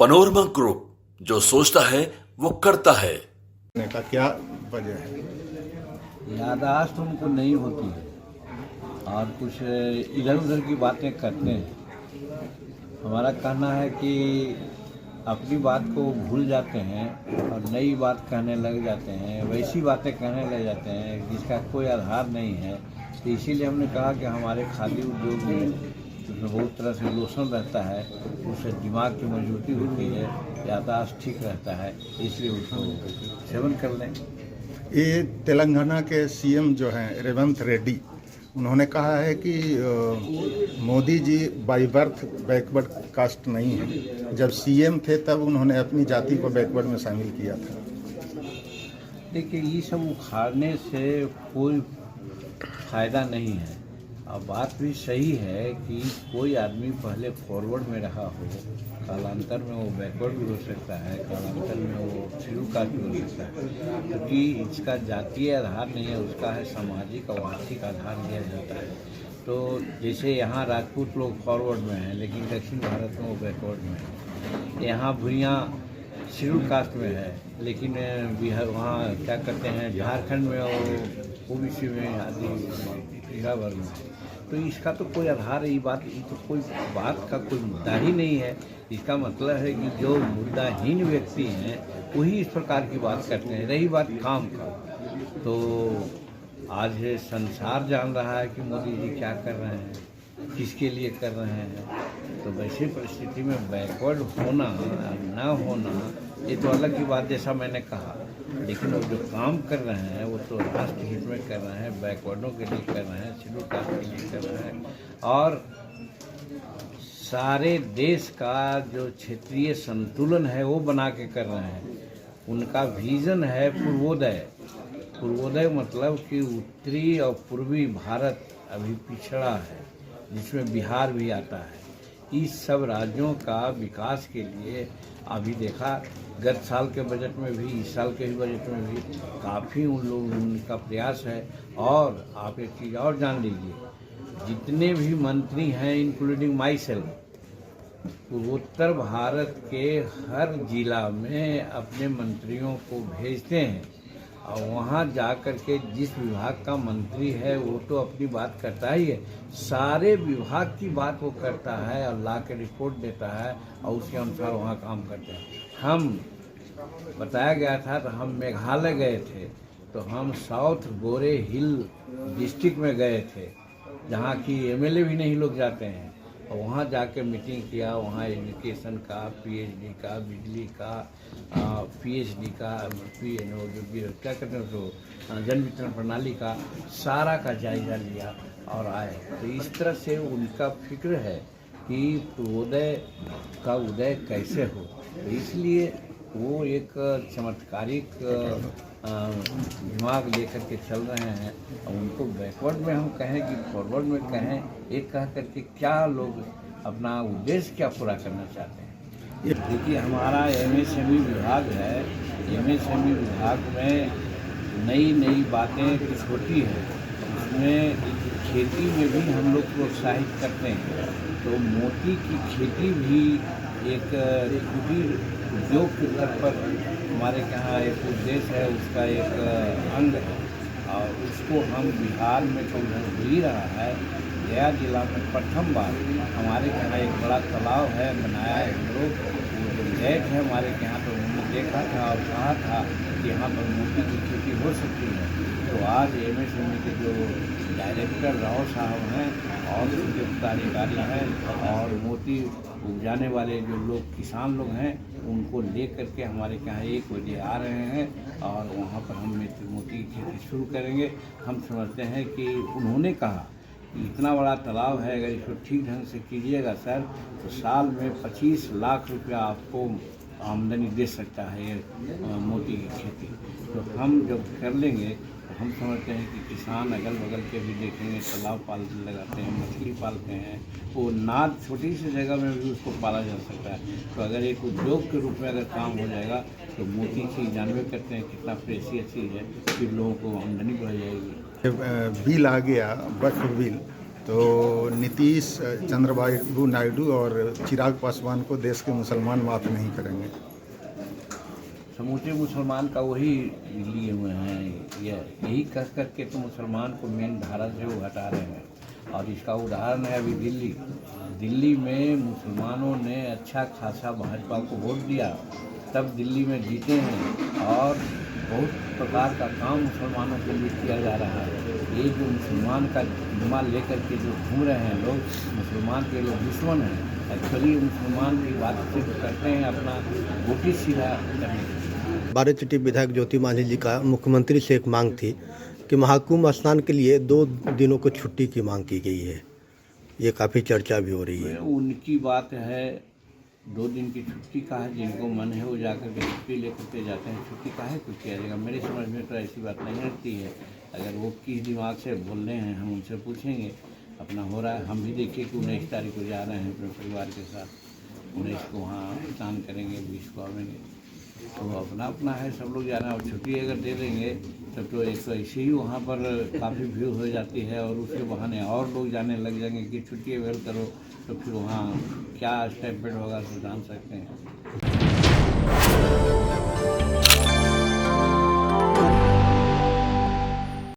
Panorama group, जो सोचता है वो करता है। का क्या वजह है? याददाश्त उनको नहीं होती है और कुछ इधर उधर की बातें करते हैं। हमारा कहना है कि अपनी बात को भूल जाते हैं और नई बात कहने लग जाते हैं, वैसी बातें कहने लग जाते हैं जिसका कोई आधार नहीं है। तो इसीलिए हमने कहा कि हमारे खादी उद्योग में उसमें बहुत तरह से लोशन रहता है, उससे दिमाग की मजबूती होती है, याददाश्त ठीक रहता है, इसलिए उसको सेवन कर लें। ये तेलंगाना के सीएम जो हैं रेवंत रेड्डी, उन्होंने कहा है कि Modi ji by birth backward caste नहीं है। जब सीएम थे तब उन्होंने अपनी जाति को बैकवर्ड में शामिल किया था। देखिए, ये सब उखाड़ने से कोई फायदा नहीं है। अब बात भी सही है कि कोई आदमी पहले फॉरवर्ड में रहा हो, कालांतर में वो बैकवर्ड भी हो सकता है, कालांतर में वो शेड्यूल कास्ट भी हो सकता है, क्योंकि इसका जातीय आधार नहीं है, उसका है सामाजिक और आर्थिक आधार दिया जाता है। तो जैसे यहाँ राजपूत लोग फॉरवर्ड में हैं, लेकिन दक्षिण भारत में वो बैकवर्ड में है। यहाँ भुइयाँ शेड्यूल कास्ट में है, लेकिन बिहार वहाँ क्या करते हैं, झारखंड में और ओबीसी में आदि पिछड़ा वर्ग में। तो इसका तो कोई आधार, ये तो कोई बात का कोई मुद्दा ही नहीं है। इसका मतलब है कि जो मुद्दाहीन व्यक्ति हैं वही इस प्रकार की बात करते हैं। रही बात काम का, तो आज संसार जान रहा है कि मोदी जी क्या कर रहे हैं, किसके लिए कर रहे हैं। तो वैसी परिस्थिति में बैकवर्ड होना ना होना ये तो अलग की बात, जैसा मैंने कहा। लेकिन वो जो काम कर रहे हैं वो तो राष्ट्र हित में कर रहे हैं, बैकवर्डों के लिए कर रहे हैं, शेड्यूल कास्ट के लिए कर रहे हैं। और सारे देश का जो क्षेत्रीय संतुलन है वो बना के कर रहे हैं। उनका विजन है पूर्वोदय। पूर्वोदय मतलब कि उत्तरी और पूर्वी भारत अभी पिछड़ा है, जिसमें बिहार भी आता है। इस सब राज्यों का विकास के लिए अभी देखा, गत साल के बजट में भी, इस साल के ही बजट में भी काफ़ी उनका प्रयास है। और आप एक चीज़ और जान लीजिए, जितने भी मंत्री हैं इंक्लूडिंग माई सेल्फ, पूर्वोत्तर भारत के हर जिला में अपने मंत्रियों को भेजते हैं और वहाँ जा कर के जिस विभाग का मंत्री है वो तो अपनी बात करता ही है, सारे विभाग की बात वो करता है और ला के रिपोर्ट देता है और उसके अनुसार वहाँ काम करते हैं। हम बताया गया था तो हम मेघालय गए थे, तो हम साउथ गोरे हिल डिस्ट्रिक्ट में गए थे, जहाँ की एमएलए भी नहीं लोग जाते हैं। और वहाँ जाके मीटिंग किया, वहाँ एजुकेशन का, पीएचडी का, बिजली का, पीएचडी का, क्या कहते हैं उसको, जन वितरण प्रणाली का, सारा का जायजा लिया और आए। तो इस तरह से उनका फिक्र है कि पूर्वोदय का उदय कैसे हो। तो इसलिए वो एक चमत्कारिक दिमाग लेकर के चल रहे हैं। और उनको बैकवर्ड में हम कहें कि फॉरवर्ड में कहें, एक कह करके क्या लोग अपना उद्देश्य क्या पूरा करना चाहते हैं। देखिए, हमारा एमएसएमई विभाग है। एमएसएमई विभाग में नई नई बातें कुछ होती हैं, उसमें खेती में भी हम लोग प्रोत्साहित करते हैं। तो मोती की खेती भी एक कुटीर उद्योग के स्तर पर हमारे यहाँ एक उद्देश्य है, उसका एक अंग है और उसको हम बिहार में तो हो ही रहा है। गया जिला में प्रथम बार हमारे यहाँ एक बड़ा तालाब है, बनाया है हम लोग। वो जो गए थे हमारे यहाँ तो उन्होंने देखा था और कहा था कि यहाँ पर मोती की खेती हो सकती है। तो आज एमएसएमई के जो डायरेक्टर राव साहब हैं और उनके पदाधिकारी हैं और मोती उपजाने वाले जो लोग किसान लोग हैं, उनको ले करके हमारे यहाँ 1 बजे आ रहे हैं और वहाँ पर हम मोती की खेती शुरू करेंगे। हम समझते हैं कि उन्होंने कहा कि इतना बड़ा तालाब है, अगर इसको ठीक ढंग से कीजिएगा सर, तो साल में 25 लाख रुपया आपको आमदनी दे सकता है ये मोती की खेती। तो हम जब कर लेंगे तो हम समझते हैं कि किसान अगल बगल के भी देखेंगे, तालाब लगाते हैं, मछली पालते हैं, वो नाद छोटी सी जगह में भी उसको पाला जा सकता है। तो अगर एक उद्योग के रूप में अगर काम हो जाएगा तो मोती की जानवे करते हैं कितना प्रेशियस चीज़ है, फिर लोगों को आमदनी बढ़ जाएगी। बिल आ गया वक्फ बिल, तो नीतीश, चंद्रबाबू नायडू और चिराग पासवान को देश के मुसलमान माफ़ नहीं करेंगे। समूचे मुसलमान का वही लिए हुए हैं, यही कह कर के तो मुसलमान को मेन धारा से वो हटा रहे हैं। और इसका उदाहरण है अभी दिल्ली में मुसलमानों ने अच्छा खासा भाजपा को वोट दिया, तब दिल्ली में जीते हैं और बहुत प्रकार का काम मुसलमानों के लिए किया जा रहा है। ये जो मुसलमान का जुम्मा लेकर के जो घूम रहे हैं लोग, मुसलमान के लोग दुश्मन हैं। एक्चुअली मुसलमान की बात सिर्फ करते हैं अपना गोटी सीधा करने की। बाराचट्टी विधायक ज्योति मांझी जी का मुख्यमंत्री से एक मांग थी कि महाकुंभ स्नान के लिए 2 दिनों को छुट्टी की मांग की गई है। ये काफ़ी चर्चा भी हो रही है। उनकी बात है, 2 दिन की छुट्टी का है, जिनको मन है वो जाकर के छुट्टी लेकर के जाते हैं। छुट्टी काहे को किया जाएगा? मेरे समझ में तो ऐसी बात नहीं लगती है। अगर वो किस दिमाग से बोल रहे हैं हम उनसे पूछेंगे। अपना हो रहा है, हम भी देखिए कि 19 तारीख को जा रहे हैं अपने परिवार के साथ। 19 को वहाँ स्नान करेंगे, 20 को आवेंगे। तो अपना अपना है, सब लोग जाना। और छुट्टी अगर दे देंगे तब तो एक तो ऐसे ही वहाँ पर काफ़ी भीड़ हो जाती है और उसके बहाने और लोग जाने लग जाएंगे कि छुट्टी अवेल करो, तो फिर वहाँ क्या स्टेपमेंट होगा तो जान सकते हैं।